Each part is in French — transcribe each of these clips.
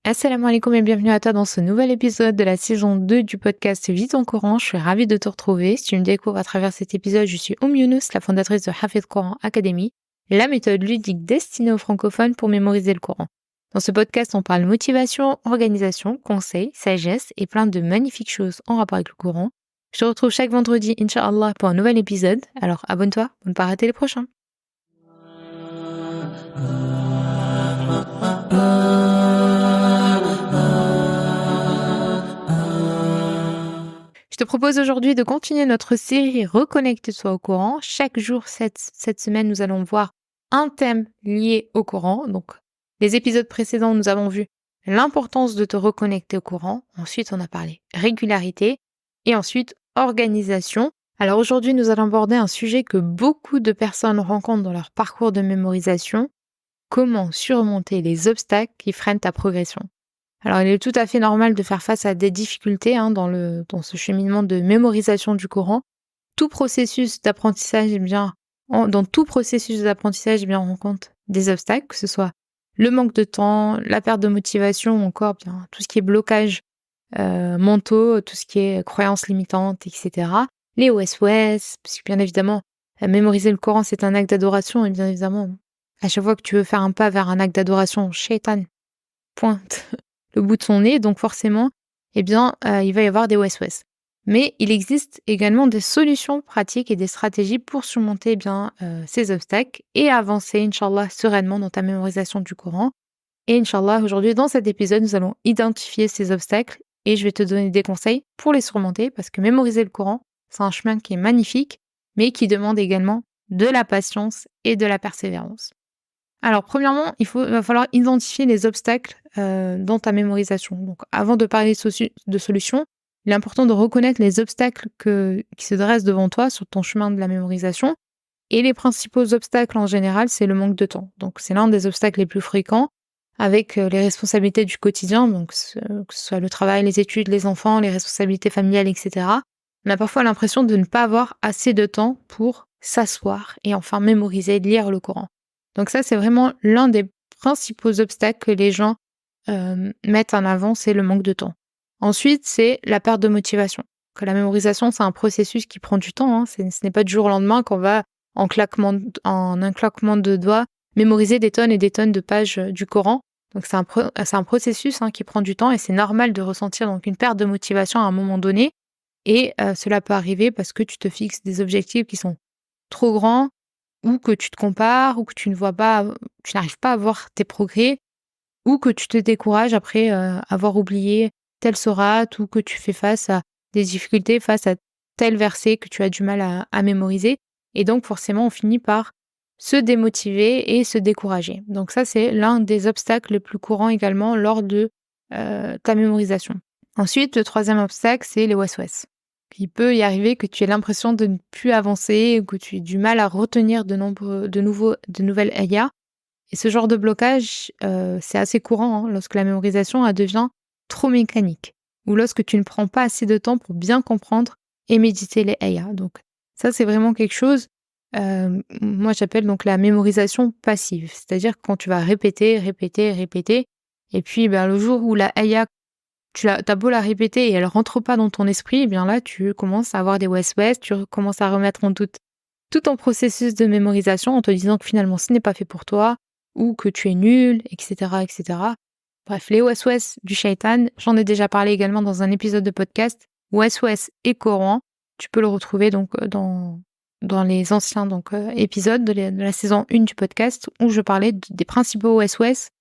Assalamu alaikum et bienvenue à toi dans ce nouvel épisode de la saison 2 du podcast Vis ton Coran. Je suis ravie de te retrouver. Si tu me découvres à travers cet épisode, je suis Younous, la fondatrice de Hafid Coran Academy, la méthode ludique destinée aux francophones pour mémoriser le Coran. Dans ce podcast, on parle motivation, organisation, conseils, sagesse et plein de magnifiques choses en rapport avec le Coran. Je te retrouve chaque vendredi, Inch'Allah, pour un nouvel épisode. Alors abonne-toi pour ne pas rater les prochains. Je te propose aujourd'hui de continuer notre série Reconnecte-toi au Coran. Chaque jour cette semaine, nous allons voir un thème lié au Coran. Donc, les épisodes précédents, nous avons vu l'importance de te reconnecter au Coran. Ensuite, on a parlé régularité et ensuite organisation. Alors aujourd'hui, nous allons aborder un sujet que beaucoup de personnes rencontrent dans leur parcours de mémorisation. Comment surmonter les obstacles qui freinent ta progression? Alors, il est tout à fait normal de faire face à des difficultés dans ce cheminement de mémorisation du Coran. Tout processus d'apprentissage, dans tout processus d'apprentissage, on rencontre des obstacles, que ce soit le manque de temps, la perte de motivation, ou encore tout ce qui est blocage mentaux, tout ce qui est croyances limitantes, etc. Les OSOS, parce que bien évidemment, mémoriser le Coran, c'est un acte d'adoration, et bien évidemment, à chaque fois que tu veux faire un pas vers un acte d'adoration, Shaitan pointe le bout de son nez, donc forcément, il va y avoir des OSOS. Mais il existe également des solutions pratiques et des stratégies pour surmonter ces obstacles et avancer, Inch'Allah, sereinement dans ta mémorisation du Coran. Et Inch'Allah, aujourd'hui, dans cet épisode, nous allons identifier ces obstacles et je vais te donner des conseils pour les surmonter parce que mémoriser le Coran, c'est un chemin qui est magnifique, mais qui demande également de la patience et de la persévérance. Alors, premièrement, va falloir identifier les obstacles dans ta mémorisation. Donc, avant de parler de solutions, il est important de reconnaître les obstacles qui se dressent devant toi sur ton chemin de la mémorisation. Et les principaux obstacles, en général, c'est le manque de temps. Donc, c'est l'un des obstacles les plus fréquents avec les responsabilités du quotidien, donc que ce soit le travail, les études, les enfants, les responsabilités familiales, etc. On a parfois l'impression de ne pas avoir assez de temps pour s'asseoir et enfin mémoriser, lire le Coran. Donc ça, c'est vraiment l'un des principaux obstacles que les gens mettent en avant, c'est le manque de temps. Ensuite, c'est la perte de motivation. Que la mémorisation, c'est un processus qui prend du temps. Ce n'est pas du jour au lendemain qu'on va, en un claquement de doigts, mémoriser des tonnes et des tonnes de pages du Coran. Donc c'est un processus qui prend du temps et c'est normal de ressentir donc une perte de motivation à un moment donné. Et cela peut arriver parce que tu te fixes des objectifs qui sont trop grands, ou que tu te compares, ou que tu n'arrives pas à voir tes progrès, ou que tu te décourages après avoir oublié telle sourate, ou que tu fais face à des difficultés face à tel verset que tu as du mal à mémoriser. Et donc forcément, on finit par se démotiver et se décourager. Donc ça, c'est l'un des obstacles les plus courants également lors de ta mémorisation. Ensuite, le troisième obstacle, c'est les waswas. Il peut y arriver que tu aies l'impression de ne plus avancer ou que tu aies du mal à retenir de nouvelles ayats. Et ce genre de blocage, c'est assez courant lorsque la mémorisation devient trop mécanique ou lorsque tu ne prends pas assez de temps pour bien comprendre et méditer les ayats. Donc ça, c'est vraiment quelque chose, moi j'appelle donc la mémorisation passive. C'est-à-dire que quand tu vas répéter, et puis le jour où la ayah, t'as beau la répéter et elle rentre pas dans ton esprit, et bien là, tu commences à avoir des west-west, tu commences à remettre en doute tout ton processus de mémorisation en te disant que finalement, ce n'est pas fait pour toi, ou que tu es nul, etc., etc. Bref, les west-west du shaitan, j'en ai déjà parlé également dans un épisode de podcast, west-west et Coran, tu peux le retrouver donc dans les anciens épisodes de la saison 1 du podcast, où je parlais des principaux west-west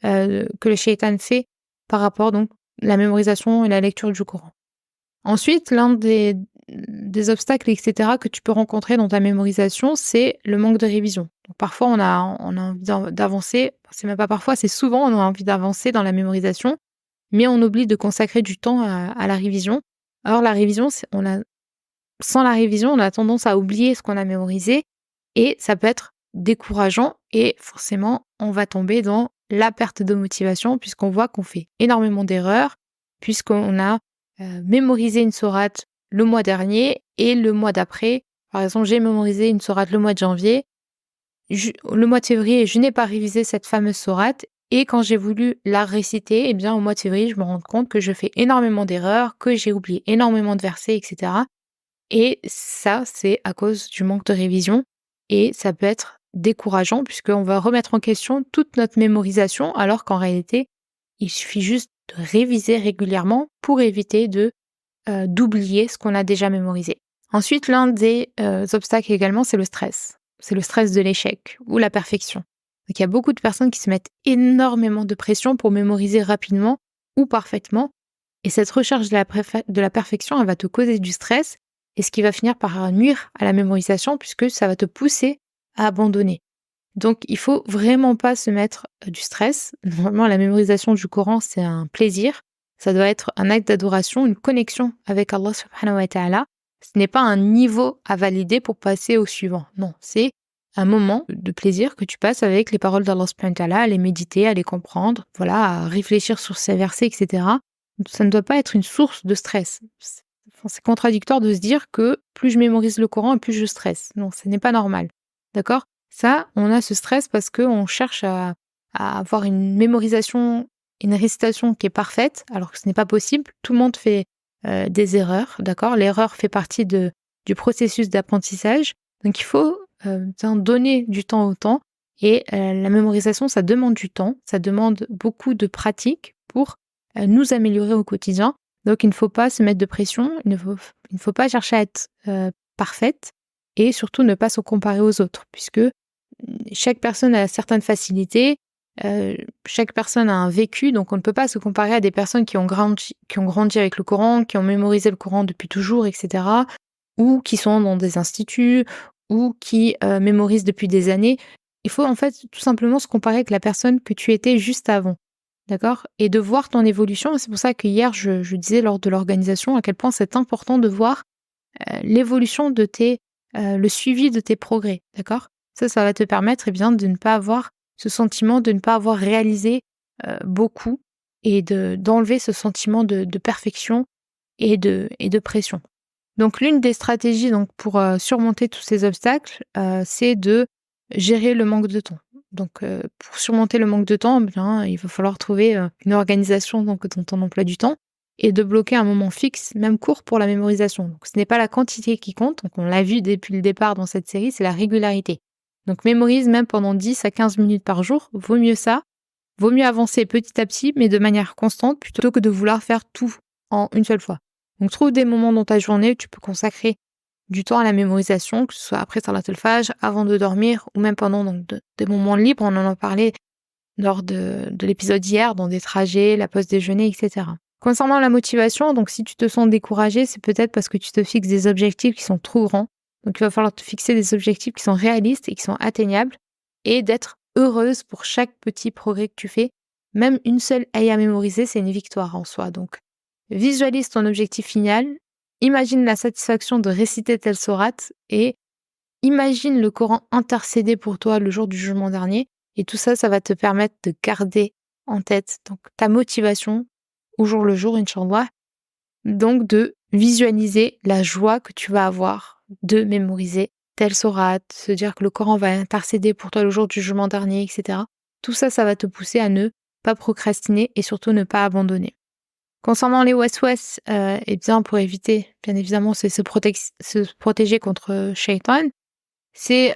que le shaitan fait par rapport donc la mémorisation et la lecture du Coran. Ensuite, l'un des obstacles, etc., que tu peux rencontrer dans ta mémorisation, c'est le manque de révision. Donc, parfois, on a envie d'avancer, c'est même pas parfois, c'est souvent, on a envie d'avancer dans la mémorisation, mais on oublie de consacrer du temps à la révision. Alors, la révision, sans la révision, on a tendance à oublier ce qu'on a mémorisé, et ça peut être décourageant, et forcément, on va tomber dans la perte de motivation, puisqu'on voit qu'on fait énormément d'erreurs, puisqu'on a mémorisé une sourate le mois dernier et le mois d'après. Par exemple, j'ai mémorisé une sourate le mois de janvier. Le mois de février, je n'ai pas révisé cette fameuse sourate Et quand j'ai voulu la réciter, eh bien, au mois de février, je me rends compte que je fais énormément d'erreurs, que j'ai oublié énormément de versets, etc. Et ça, c'est à cause du manque de révision. Et ça peut être décourageant puisqu'on va remettre en question toute notre mémorisation, alors qu'en réalité, il suffit juste de réviser régulièrement pour éviter d'oublier ce qu'on a déjà mémorisé. Ensuite, l'un des obstacles également, c'est le stress. C'est le stress de l'échec ou la perfection. Donc, il y a beaucoup de personnes qui se mettent énormément de pression pour mémoriser rapidement ou parfaitement. Et cette recherche de la perfection, elle va te causer du stress et ce qui va finir par nuire à la mémorisation puisque ça va te pousser à abandonner. Donc, il faut vraiment pas se mettre du stress. Normalement, la mémorisation du Coran, c'est un plaisir. Ça doit être un acte d'adoration, une connexion avec Allah subhanahu wa ta'ala. Ce n'est pas un niveau à valider pour passer au suivant. Non, c'est un moment de plaisir que tu passes avec les paroles d'Allah subhanahu wa ta'ala, à les méditer, à les comprendre, voilà, à réfléchir sur ces versets, etc. Ça ne doit pas être une source de stress. C'est contradictoire de se dire que plus je mémorise le Coran, plus je stresse. Non, ce n'est pas normal. D'accord? Ça, on a ce stress parce qu'on cherche à avoir une mémorisation, une récitation qui est parfaite, alors que ce n'est pas possible. Tout le monde fait des erreurs, d'accord? L'erreur fait partie du processus d'apprentissage. Donc, il faut donner du temps au temps. Et la mémorisation, ça demande du temps, ça demande beaucoup de pratique pour nous améliorer au quotidien. Donc, il ne faut pas se mettre de pression, il ne faut pas chercher à être parfaite et surtout ne pas se comparer aux autres, puisque chaque personne a certaines facilités, chaque personne a un vécu, donc on ne peut pas se comparer à des personnes qui ont grandi avec le Coran, qui ont mémorisé le Coran depuis toujours, etc., ou qui sont dans des instituts, ou qui mémorisent depuis des années. Il faut en fait tout simplement se comparer avec la personne que tu étais juste avant. D'accord? Et de voir ton évolution. C'est pour ça que hier, je disais lors de l'organisation à quel point c'est important de voir l'évolution de le suivi de tes progrès. D'accord? Ça va te permettre de ne pas avoir ce sentiment de ne pas avoir réalisé beaucoup et d'enlever ce sentiment de perfection et de pression. Donc l'une des stratégies donc, pour surmonter tous ces obstacles, c'est de gérer le manque de temps. Donc pour surmonter le manque de temps, il va falloir trouver une organisation donc, dans ton emploi du temps et de bloquer un moment fixe, même court, pour la mémorisation. Donc ce n'est pas la quantité qui compte, donc on l'a vu depuis le départ dans cette série, c'est la régularité. Donc mémorise même pendant 10 à 15 minutes par jour, vaut mieux ça. Vaut mieux avancer petit à petit, mais de manière constante, plutôt que de vouloir faire tout en une seule fois. Donc trouve des moments dans ta journée où tu peux consacrer du temps à la mémorisation, que ce soit après Salat al-Fajr, avant de dormir, ou même pendant des moments libres. On en a parlé lors de l'épisode d'hier, dans des trajets, la pause déjeuner, etc. Concernant la motivation, donc si tu te sens découragé, c'est peut-être parce que tu te fixes des objectifs qui sont trop grands. Donc il va falloir te fixer des objectifs qui sont réalistes et qui sont atteignables, et d'être heureuse pour chaque petit progrès que tu fais. Même une seule ayah mémorisée, c'est une victoire en soi. Donc visualise ton objectif final, imagine la satisfaction de réciter telle sourate et imagine le Coran intercéder pour toi le jour du jugement dernier. Et tout ça, ça va te permettre de garder en tête donc, ta motivation au jour le jour, Inch'Allah. Donc de visualiser la joie que tu vas avoir de mémoriser telle sourate, se dire que le Coran va intercéder pour toi le jour du jugement dernier, etc. Tout ça, ça va te pousser à ne pas procrastiner et surtout ne pas abandonner. Concernant les waswas, pour éviter, bien évidemment, c'est se protéger contre Shaitan, c'est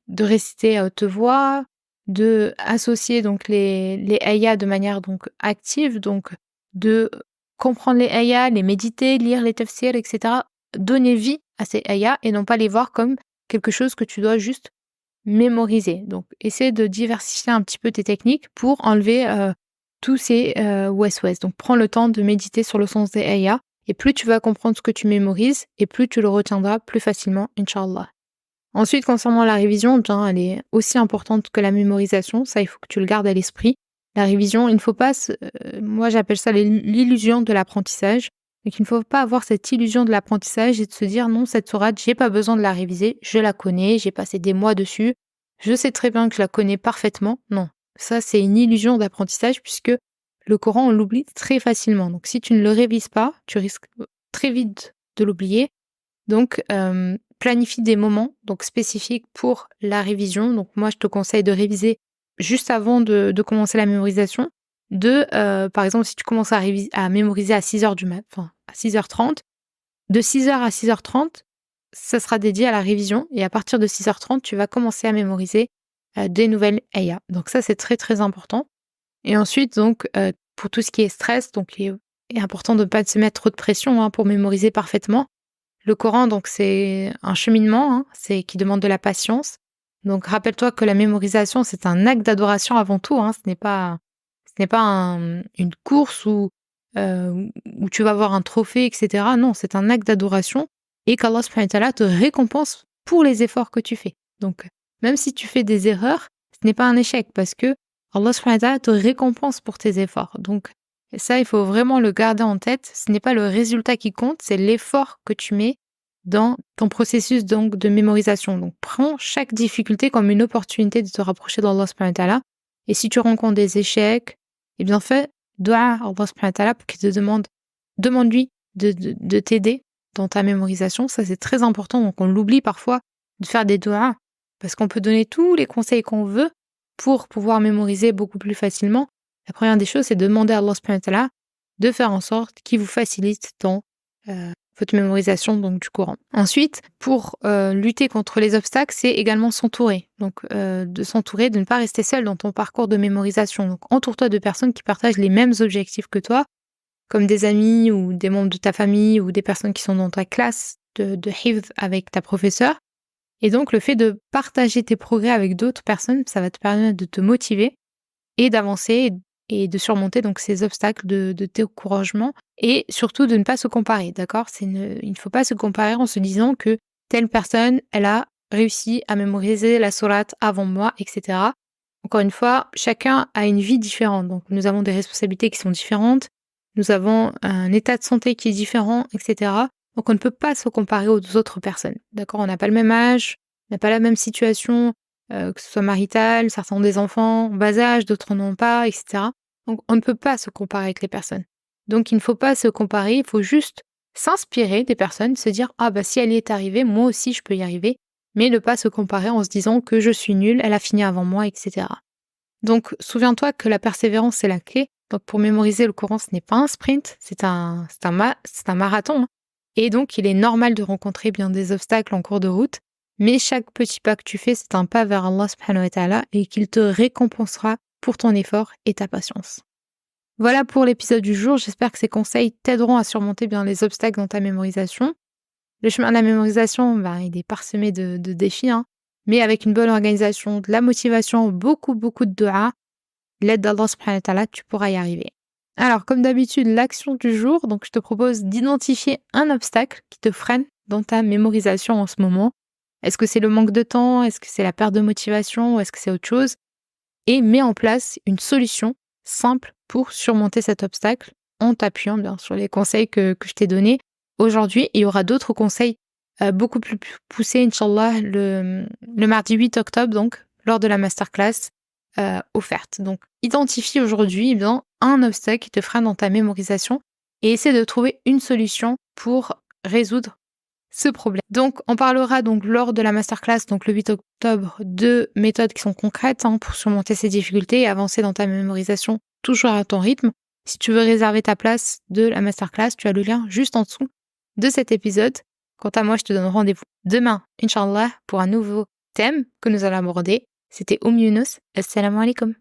de réciter à haute voix, de associer donc les ayats de manière donc active, donc de comprendre les ayats, les méditer, lire les tafsirs, etc. Donner vie à ces ayats et non pas les voir comme quelque chose que tu dois juste mémoriser. Donc, essaie de diversifier un petit peu tes techniques pour enlever tous ces waswas. Donc, prends le temps de méditer sur le sens des ayats et plus tu vas comprendre ce que tu mémorises et plus tu le retiendras plus facilement, Inch'Allah. Ensuite, concernant la révision, elle est aussi importante que la mémorisation. Ça, il faut que tu le gardes à l'esprit. La révision, il ne faut pas... moi, j'appelle ça l'illusion de l'apprentissage. Donc, il ne faut pas avoir cette illusion de l'apprentissage et de se dire non, cette sourate, j'ai pas besoin de la réviser, je la connais, j'ai passé des mois dessus, je sais très bien que je la connais parfaitement. Non, ça, c'est une illusion d'apprentissage puisque le Coran, on l'oublie très facilement. Donc, si tu ne le révises pas, tu risques très vite de l'oublier. Donc, planifie des moments donc spécifiques pour la révision. Donc moi, je te conseille de réviser juste avant de commencer la mémorisation, par exemple, si tu commences à mémoriser à 6h du mat, enfin à 6h30, de 6h à 6h30, ça sera dédié à la révision et à partir de 6h30, tu vas commencer à mémoriser des nouvelles ayats. Donc ça, c'est très très important. Et ensuite, donc, pour tout ce qui est stress, donc il est important de ne pas se mettre trop de pression pour mémoriser parfaitement. Le Coran, donc, c'est un cheminement, c'est qui demande de la patience. Donc, rappelle-toi que la mémorisation, c'est un acte d'adoration avant tout. Ce n'est pas une course où tu vas avoir un trophée, etc. Non, c'est un acte d'adoration et qu'Allah subhanahu wa ta'ala te récompense pour les efforts que tu fais. Donc, même si tu fais des erreurs, ce n'est pas un échec parce que Allah subhanahu wa ta'ala te récompense pour tes efforts. Donc, ça, il faut vraiment le garder en tête. Ce n'est pas le résultat qui compte, c'est l'effort que tu mets dans ton processus donc, de mémorisation. Donc, prends chaque difficulté comme une opportunité de te rapprocher d'Allah subhanahu wa ta'ala. Et si tu rencontres des échecs, eh bien, fais dua à Allah subhanahu wa ta'ala pour qu'il te demande-lui de t'aider dans ta mémorisation. Ça, c'est très important. Donc, on l'oublie parfois de faire des duas parce qu'on peut donner tous les conseils qu'on veut pour pouvoir mémoriser beaucoup plus facilement. La première des choses, c'est de demander à Allah subhanahu wa ta'ala de faire en sorte qu'il vous facilite dans votre mémorisation donc du Coran. Ensuite, pour lutter contre les obstacles, c'est également s'entourer. Donc, de s'entourer, de ne pas rester seul dans ton parcours de mémorisation. Donc, entoure-toi de personnes qui partagent les mêmes objectifs que toi, comme des amis ou des membres de ta famille ou des personnes qui sont dans ta classe de hifz avec ta professeure. Et donc, le fait de partager tes progrès avec d'autres personnes, ça va te permettre de te motiver et d'avancer et de surmonter donc ces obstacles de découragement et surtout de ne pas se comparer, d'accord? Il ne faut pas se comparer en se disant que telle personne, elle a réussi à mémoriser la sourate avant moi, etc. Encore une fois, chacun a une vie différente, donc nous avons des responsabilités qui sont différentes, nous avons un état de santé qui est différent, etc. Donc on ne peut pas se comparer aux autres personnes, d'accord? On n'a pas le même âge, on n'a pas la même situation, que ce soit maritale, certains ont des enfants en bas âge, d'autres n'en ont pas, etc. Donc on ne peut pas se comparer avec les personnes. Donc il ne faut pas se comparer, il faut juste s'inspirer des personnes, se dire ah bah si elle y est arrivée, moi aussi je peux y arriver, mais ne pas se comparer en se disant que je suis nulle, elle a fini avant moi, etc. Donc souviens-toi que la persévérance c'est la clé. Donc pour mémoriser le Coran, ce n'est pas un sprint, c'est un marathon. Et donc il est normal de rencontrer bien des obstacles en cours de route, mais chaque petit pas que tu fais, c'est un pas vers Allah subhanahu wa ta'ala et qu'il te récompensera pour ton effort et ta patience. Voilà pour l'épisode du jour, j'espère que ces conseils t'aideront à surmonter bien les obstacles dans ta mémorisation. Le chemin de la mémorisation, il est parsemé de défis, mais avec une bonne organisation, de la motivation, beaucoup de dua, l'aide d'Allah subhanahu wa ta'ala, tu pourras y arriver. Alors, comme d'habitude, l'action du jour, donc je te propose d'identifier un obstacle qui te freine dans ta mémorisation en ce moment. Est-ce que c'est le manque de temps? Est-ce que c'est la perte de motivation? Ou est-ce que c'est autre chose? Et mets en place une solution simple pour surmonter cet obstacle en t'appuyant bien sur les conseils que je t'ai donnés aujourd'hui. Il y aura d'autres conseils beaucoup plus poussés, Inch'Allah, le mardi 8 octobre, donc, lors de la masterclass offerte. Donc, identifie aujourd'hui un obstacle qui te freine dans ta mémorisation et essaie de trouver une solution pour résoudre ce problème. Donc, on parlera donc lors de la masterclass, donc le 8 octobre, de méthodes qui sont concrètes pour surmonter ces difficultés et avancer dans ta mémorisation toujours à ton rythme. Si tu veux réserver ta place de la masterclass, tu as le lien juste en dessous de cet épisode. Quant à moi, je te donne rendez-vous demain, Inch'Allah, pour un nouveau thème que nous allons aborder. C'était Younous. Assalamu alaikum.